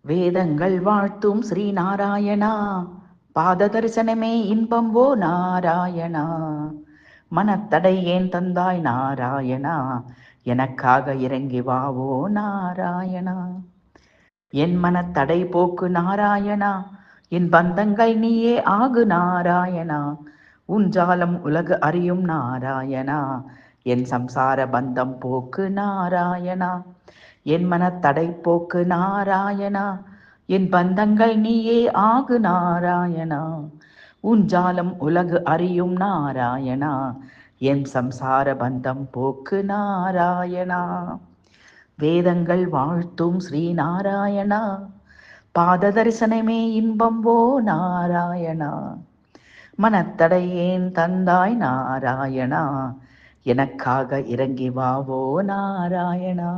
வேதங்கள் வாழ்த்தும் ஸ்ரீ நாராயணா, பாத தரிசனமே இன்பம் ஓ நாராயணா. மனத்தடை ஏன் தந்தாய் நாராயணா, எனக்காக இறங்கி வாவோ நாராயணா. என் மனத்தடை போக்கு நாராயணா, என் பந்தங்கள் நீயே ஆகு நாராயணா. உன் ஜாலம் உலகு அறியும் நாராயணா, என் சம்சார பந்தம் போக்கு நாராயணா. என் மனத்தடை போக்கு நாராயணா, என் பந்தங்கள் நீயே ஆகு நாராயணா. உன் ஜாலம் உலகு அறியும் நாராயணா, என் சம்சார பந்தம் போக்கு நாராயணா. வேதங்கள் வாழ்த்தும் ஸ்ரீ நாராயணா, பாத தரிசனமே இன்பம் ஓ நாராயணா. மனத்தடை ஏன் தந்தாய் நாராயணா, எனக்காக இறங்கி வாவோ நாராயணா.